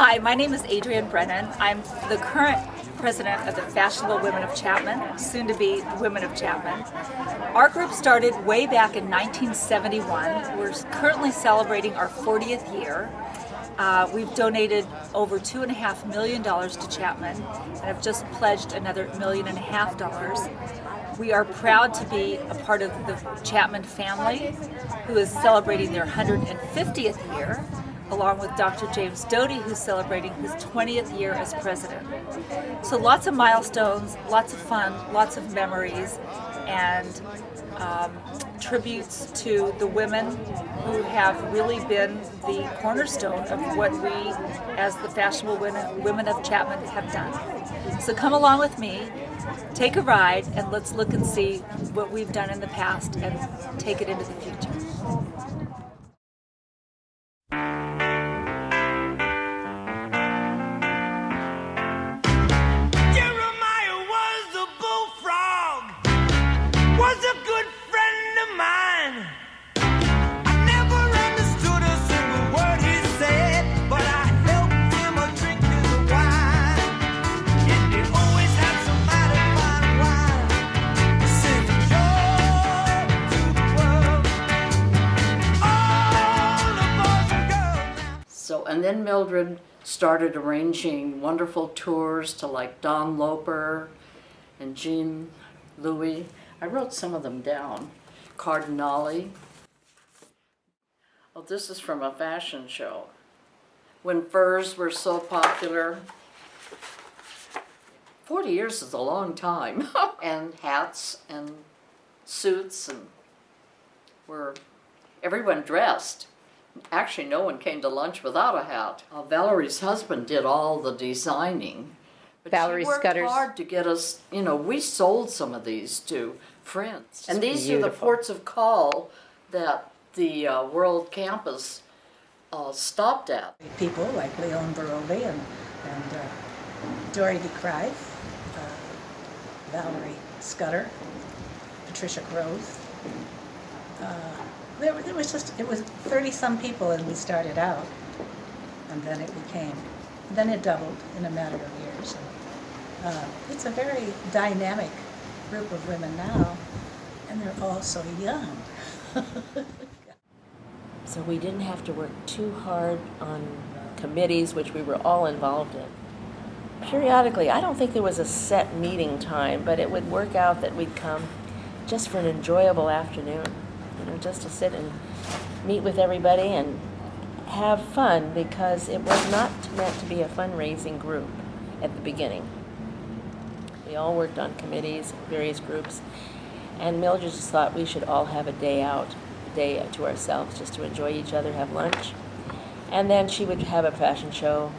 Hi, my name is Adrienne Brennan. I'm the current president of the Fashionable Women of Chapman, soon to be Women of Chapman. Our group started way back in 1971. We're currently celebrating our 40th year. We've donated over $2.5 million to Chapman and have just pledged another $1.5 million. We are proud to be a part of the Chapman family, who is celebrating their 150th year, along with Dr. James Doty, who's celebrating his 20th year as president. So lots of milestones, lots of fun, lots of memories, and tributes to the women who have really been the cornerstone of what we, as the Fashionable Women of Chapman, have done. So come along with me, take a ride, and let's look and see what we've done in the past and take it into the future. And then Mildred started arranging wonderful tours to like Don Loper and Jean Louis. I wrote some of them down. Cardinale. Oh, this is from a fashion show. When furs were so popular. 40 years is a long time. And hats and suits, and everyone dressed. Actually, no one came to lunch without a hat. Valerie's husband did all the designing. But Valerie she worked Scudder's. hard to get us, we sold some of these to friends. And these are the beautiful. ports of call that the World Campus stopped at. People like Leon Baroli and Dory DeCrive, Valerie Scudder, Patricia Groves. It was 30-some people as we started out, and then it doubled in a matter of years. It's a very dynamic group of women now, and they're all so young. So we didn't have to work too hard on committees, which we were all involved in. Periodically, I don't think there was a set meeting time, but it would work out that we'd come just for an enjoyable afternoon. Just to sit and meet with everybody and have fun, because it was not meant to be a fundraising group at the beginning. We all worked on committees, various groups, and Mildred just thought we should all have a day to ourselves, just to enjoy each other, have lunch. And then she would have a fashion show,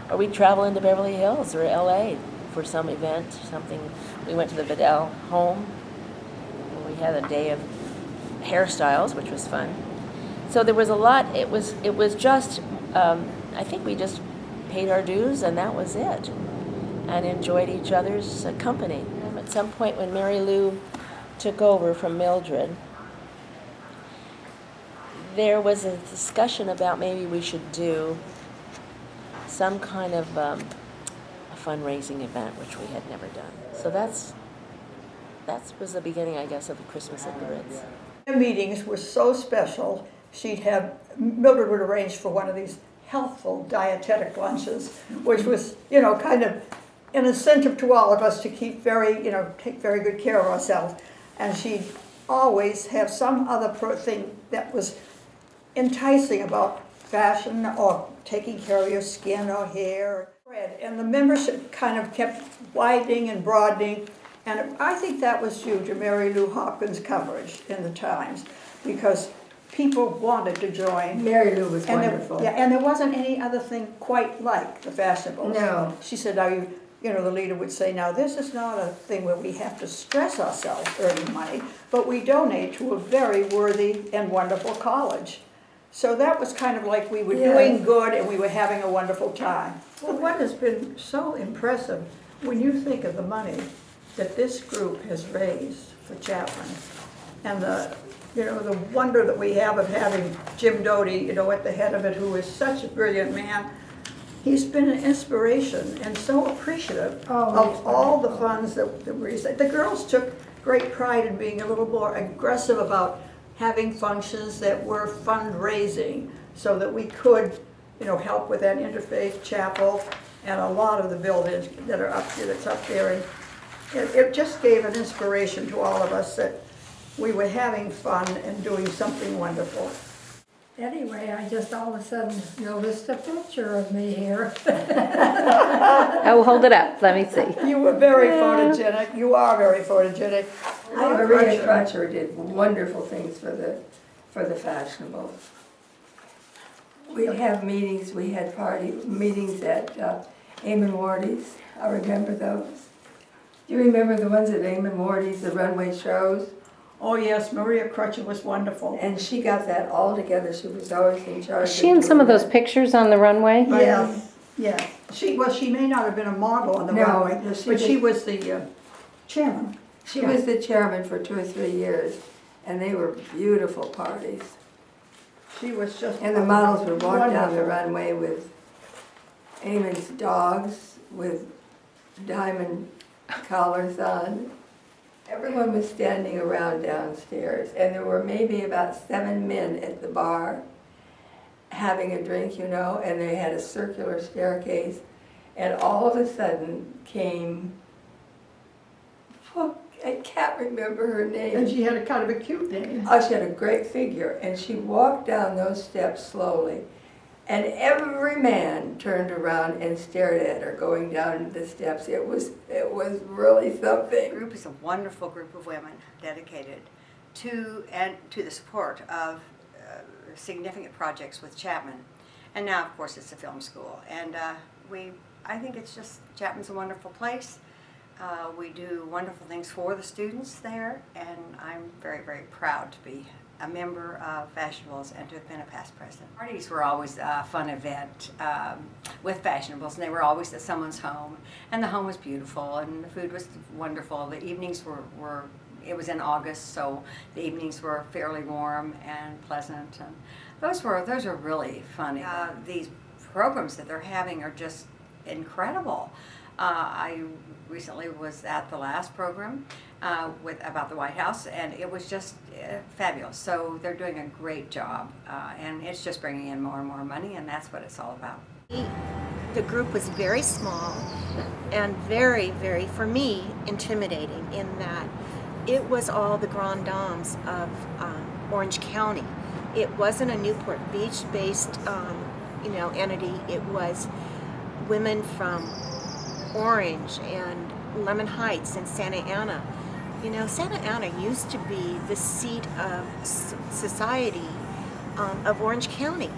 or we'd travel into Beverly Hills or LA for some event, something. We went to the Vidal home, and we had a day of hairstyles, which was fun. So there was a lot. It was just, I think we just paid our dues, and that was it, and enjoyed each other's company. At some point when Mary Lou took over from Mildred, there was a discussion about maybe we should do some kind of a fundraising event, which we had never done. So that was the beginning, I guess, of the Christmas at the Ritz. The meetings were so special. Mildred would arrange for one of these healthful dietetic lunches, which was, kind of an incentive to all of us to take very good care of ourselves. And she'd always have some other thing that was enticing about fashion or taking care of your skin or hair. And the membership kind of kept widening and broadening. And I think that was due to Mary Lou Hopkins' coverage in the Times, because people wanted to join. Mary Lou was wonderful. And there wasn't any other thing quite like the Fashionables. No. She said, the leader would say, now this is not a thing where we have to stress ourselves earning money, but we donate to a very worthy and wonderful college. So that was kind of like we were doing good and we were having a wonderful time. Well, what has been so impressive, when you think of the money that this group has raised for Chapman, and the wonder that we have of having Jim Doty, at the head of it, who is such a brilliant man, he's been an inspiration and so appreciative of all the funds that we received. The girls took great pride in being a little more aggressive about having functions that were fundraising so that we could, you know, help with that interfaith chapel and a lot of the buildings that are up here, that's up there. And it just gave an inspiration to all of us that we were having fun and doing something wonderful. Anyway, I just all of a sudden noticed a picture of me here. Oh, hold it up. Let me see. You were very photogenic. You are very photogenic. Maria Crutcher did wonderful things for the fashionable. We'd have meetings, we had meetings at Eamon Wardy's. I remember those. Do you remember the ones at Eamon Wardy's, the runway shows? Oh yes, Maria Crutcher was wonderful. And she got that all together. She was always in charge. Is she in some of those pictures on the runway? Yes, yes. She may not have been a model on the runway, but she was the chairman. She was the chairman for 2 or 3 years, and they were beautiful parties. She was just And the models would walk down the runway with Eamon's dogs with diamond collars on. Everyone was standing around downstairs, and there were maybe about 7 men at the bar having a drink, you know, and they had a circular staircase, and all of a sudden came, I can't remember her name. And she had a kind of a cute name. Oh, she had a great figure, and she walked down those steps slowly, and every man turned around and stared at her going down the steps. It was really something. The group is a wonderful group of women dedicated to the support of significant projects with Chapman, and now of course it's a film school. And I think it's just, Chapman's a wonderful place. We do wonderful things for the students there, and I'm very, very proud to be a member of Fashionables and to have been a past president. Parties were always a fun event with Fashionables, and they were always at someone's home, and the home was beautiful, and the food was wonderful. The evenings were it was in August, so the evenings were fairly warm and pleasant, and those were really fun. These programs that they're having are just incredible. I recently was at the last program about the White House, and it was just fabulous. So they're doing a great job, and it's just bringing in more and more money, and that's what it's all about. The group was very small and very, very, for me, intimidating in that it was all the grand dames of Orange County. It wasn't a Newport Beach-based, entity. It was women from Orange and Lemon Heights and Santa Ana. You know, Santa Ana used to be the seat of society of Orange County,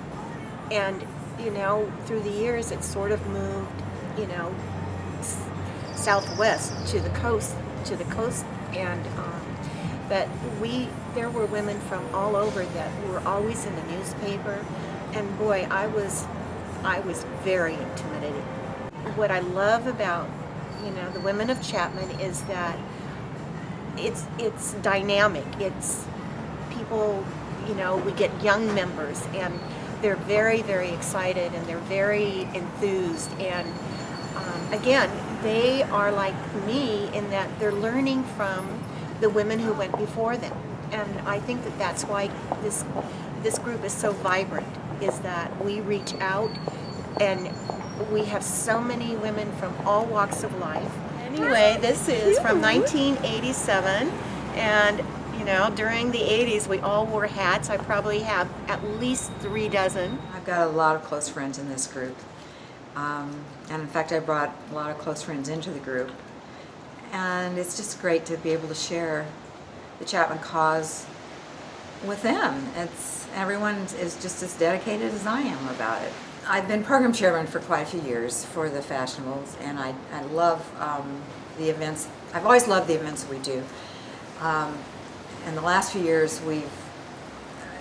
and you know, through the years it sort of moved, you know, southwest to the coast, and but there were women from all over that were always in the newspaper, and boy, I was very intimidated. What I love about, you know, the women of Chapman is that it's dynamic. It's people, you know, we get young members and they're very, very excited and they're very enthused, and again, they are like me in that they're learning from the women who went before them, and I think that that's why this group is so vibrant, is that we reach out and we have so many women from all walks of life. Anyway, this is from 1987, and you know, during the 80s we all wore hats. I probably have at least 3 dozen. I've got a lot of close friends in this group, and in fact I brought a lot of close friends into the group, and it's just great to be able to share the Chapman cause with them. Everyone is just as dedicated as I am about it. I've been program chairman for quite a few years for the Fashionables, and I love the events. I've always loved the events that we do. In the last few years, we've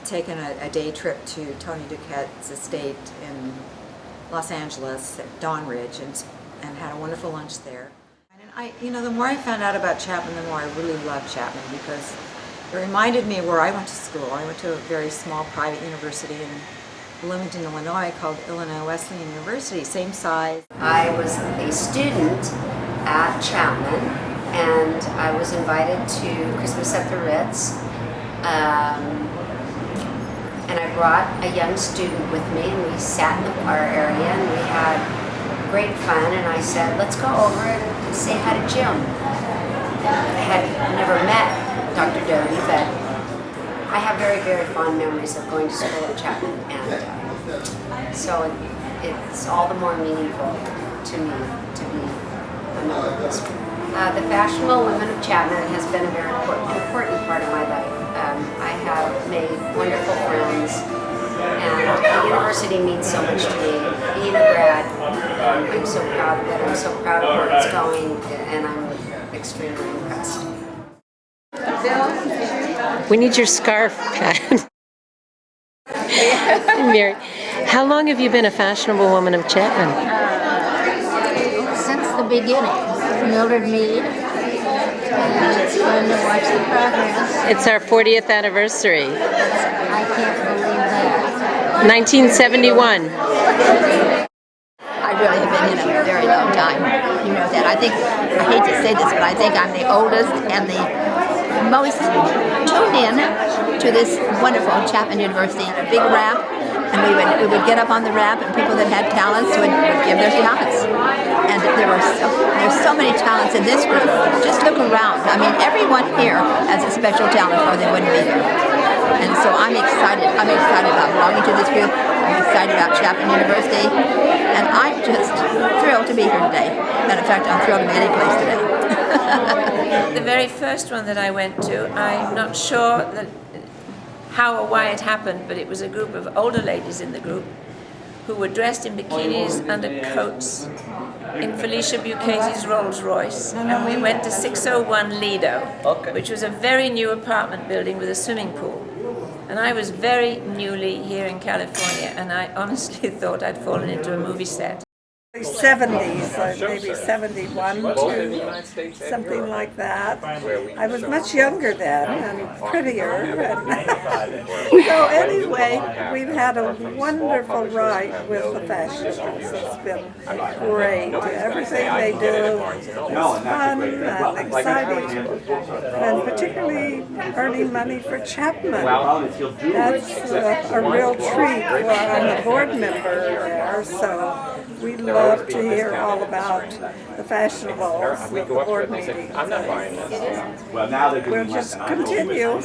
taken a day trip to Tony Duquette's estate in Los Angeles at Dawn Ridge, and had a wonderful lunch there. And the more I found out about Chapman, the more I really loved Chapman, because it reminded me of where I went to school. I went to a very small private university in Bloomington, Illinois, called Illinois Wesleyan University, same size. I was a student at Chapman, and I was invited to Christmas at the Ritz. And I brought a young student with me, and we sat in the bar area, and we had great fun, and I said, let's go over and say hi to Jim. I had never met Dr. Doty, but I have very, very fond memories of going to school at Chapman, and so it's all the more meaningful to me to be a member of this group. The Fashionable Women of Chapman has been a very important part of my life. I have made wonderful friends, and the university means so much to me. Being a grad, I'm so proud of it. I'm so proud of where it's going, and I'm extremely impressed. We need your scarf, Pat. Mary, how long have you been a Fashionable Woman of Chapman? Since the beginning. Mildred Mead. And it's fun to watch the progress. It's our 40th anniversary. I can't believe that. 1971. I really have been in a very long time. You know that. I hate to say this, but I think I'm the oldest and the most tuned in to this wonderful Chapman University big ramp. And we would get up on the ramp, and people that had talents would give their talents. And there's so many talents in this group. Just look around. I mean, everyone here has a special talent, or they wouldn't be here. And so I'm excited. I'm excited about belonging to this group. I'm excited about Chapman University. And I'm just thrilled to be here today. And in fact, I'm thrilled to be any place today. The very first one that I went to, I'm not sure how or why it happened, but it was a group of older ladies in the group who were dressed in bikinis under coats in Felicia Bucchesi's Rolls Royce, and we went to 601 Lido, which was a very new apartment building with a swimming pool. And I was very newly here in California, and I honestly thought I'd fallen into a movie set. 70s, maybe 71 to something like that. I was much younger then and prettier. So anyway, we've had a wonderful ride with the Fashionables. It's been great. Everything they do is fun and exciting, and particularly earning money for Chapman. That's a real treat. I'm a board member there, so we love to hear all about the Fashionables with the board meetings. We'll just continue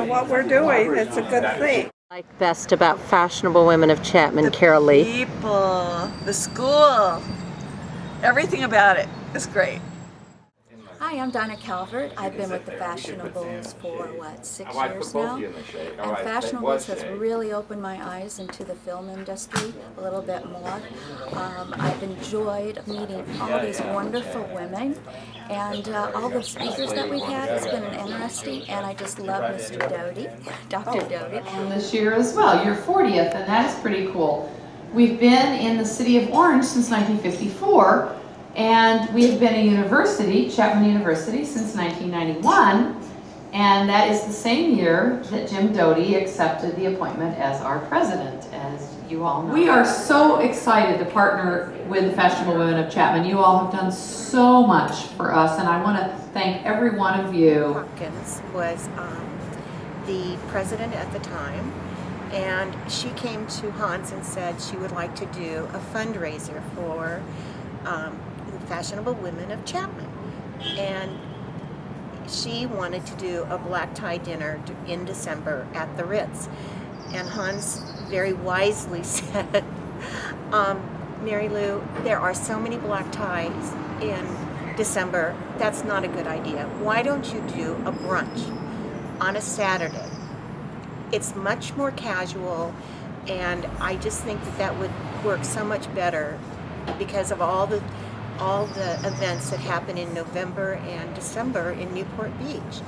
what we're doing. It's a good thing. Like best about Fashionable Women of Chapman, Carol Lee? People, the school, everything about it is great. Hi, I'm Donna Calvert. I've been with the Fashionables for, 6 years now? And Fashionables has really opened my eyes into the film industry a little bit more. I've enjoyed meeting all these wonderful women, and all the speakers that we've had has been interesting, and I just love Mr. Doty, Dr. Doty. And this year as well, your 40th, and that is pretty cool. We've been in the city of Orange since 1954, and we have been a university, Chapman University, since 1991, and that is the same year that Jim Doty accepted the appointment as our president, as you all know. We are so excited to partner with the Fashionable Women of Chapman. You all have done so much for us, and I want to thank every one of you. Hopkins was the president at the time, and she came to Hans and said she would like to do a fundraiser for the Fashionable Women of Chapman, and she wanted to do a black tie dinner in December at the Ritz. And Hans very wisely said, Mary Lou, there are so many black ties in December, that's not a good idea. Why don't you do a brunch on a Saturday? It's much more casual, and I just think that that would work so much better because of all the events that happen in November and December in Newport Beach.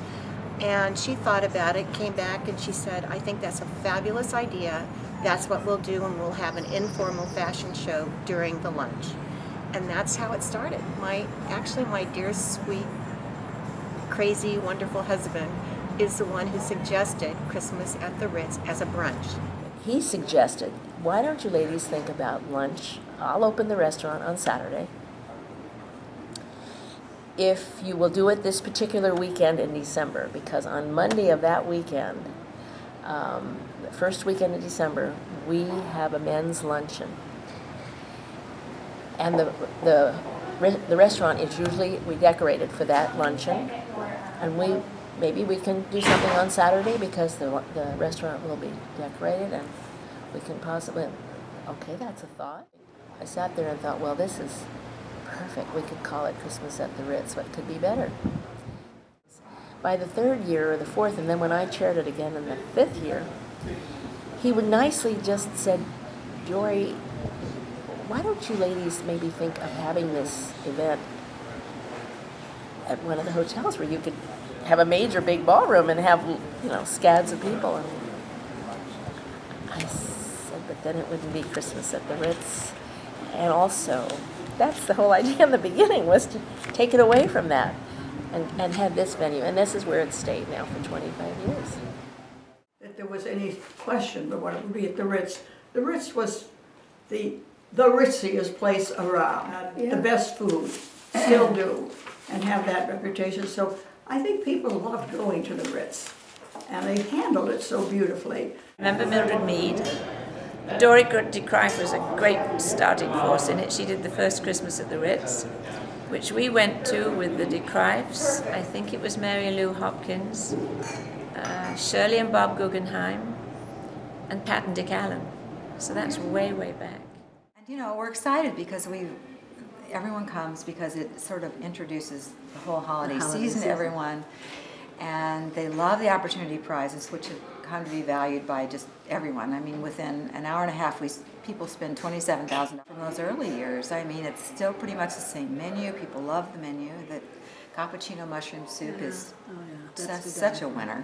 And she thought about it, came back, and she said, I think that's a fabulous idea. That's what we'll do, and we'll have an informal fashion show during the lunch. And that's how it started. Actually, my dear, sweet, crazy, wonderful husband is the one who suggested Christmas at the Ritz as a brunch. he suggested, why don't you ladies think about lunch? I'll open the restaurant on Saturday. If you will do it this particular weekend in December, because on Monday of that weekend, the first weekend of December, we have a men's luncheon. And the restaurant is usually, we decorate it for that luncheon. And maybe we can do something on Saturday because the restaurant will be decorated, and we can possibly, okay, that's a thought. I sat there and thought, well, this is perfect. We could call it Christmas at the Ritz. What could be better? By the third year or the fourth, and then when I chaired it again in the fifth year, he would nicely just said, Jory, why don't you ladies maybe think of having this event at one of the hotels where you could have a major big ballroom and have, scads of people. And I said, but then it wouldn't be Christmas at the Ritz. And also, that's the whole idea in the beginning, was to take it away from that and have this venue. And this is where it's stayed now for 25 years. If there was any question about what it would be at the Ritz, the Ritz was the ritziest place around. The best food, still do, and have that reputation. So I think people loved going to the Ritz, and they handled it so beautifully. Remember Mildred Mead? Dory DeCrife was a great starting force in it. She did the first Christmas at the Ritz, which we went to with the DeCrifes. I think it was Mary Lou Hopkins, Shirley and Bob Guggenheim, and Pat and Dick Allen. So that's way, way back. And we're excited because everyone comes because it sort of introduces the whole holiday season to everyone, and they love the opportunity prizes, which have come to be valued by just everyone. I mean, within an hour and a half, people spend $27,000 from those early years. I mean, it's still pretty much the same menu. People love the menu. The cappuccino mushroom soup is such a winner,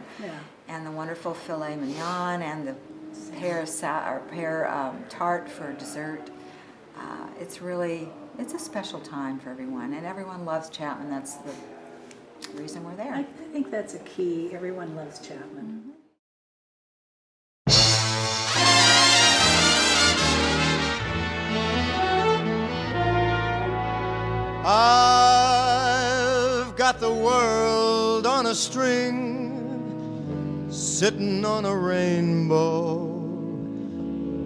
and the wonderful filet mignon and the pear tart for dessert. It's a special time for everyone, and everyone loves Chapman. That's the reason we're there. I think that's a key. Everyone loves Chapman. I've got the world on a string, sitting on a rainbow.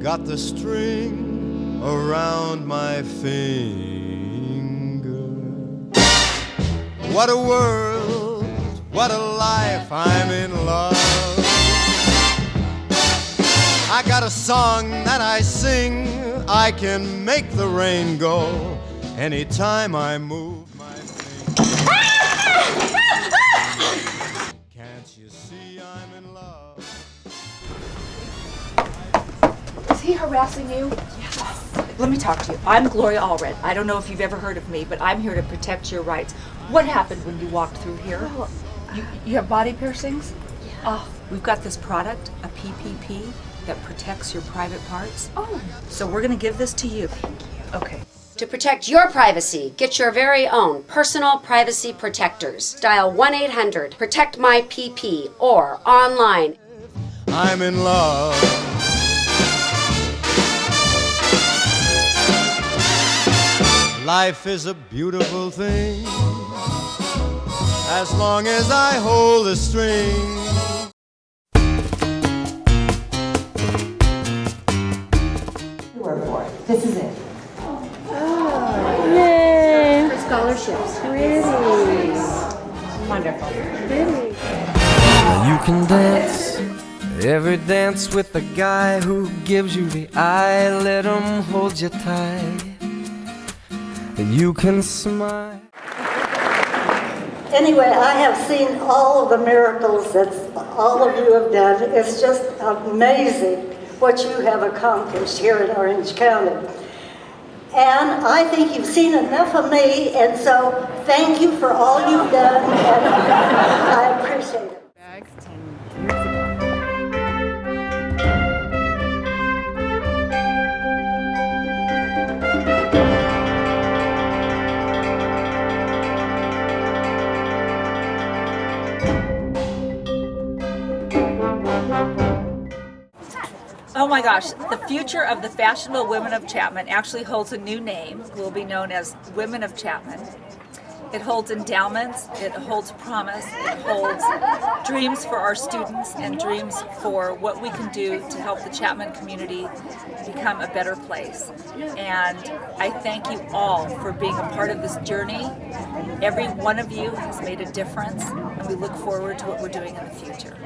Got the string around my finger. What a world, what a life, I'm in love. I got a song that I sing, I can make the rain go anytime I move my finger. Can't you see I'm in love? Is he harassing you? Yes. Let me talk to you. I'm Gloria Allred. I don't know if you've ever heard of me, but I'm here to protect your rights. What happened when you walked through here? Well, you have body piercings? Yeah. Oh, we've got this product, a PPP, that protects your private parts. Oh. So we're going to give this to you. Thank you. Okay. To protect your privacy, get your very own personal privacy protectors. Dial 1-800-PROTECT-MY-PP or online. I'm in love. Life is a beautiful thing as long as I hold the string. This is it. Yay! For scholarships. Pretty. Wonderful. Pretty. You can dance every dance with the guy who gives you the eye. Let him hold you tight, and you can smile. Anyway, I have seen all of the miracles that all of you have done. It's just amazing what you have accomplished here in Orange County. And I think you've seen enough of me, and so thank you for all you've done, and I appreciate it. Oh my gosh, the future of the Fashionable Women of Chapman actually holds a new name. We'll be known as Women of Chapman. It holds endowments, it holds promise, it holds dreams for our students and dreams for what we can do to help the Chapman community become a better place. And I thank you all for being a part of this journey. Every one of you has made a difference, and we look forward to what we're doing in the future.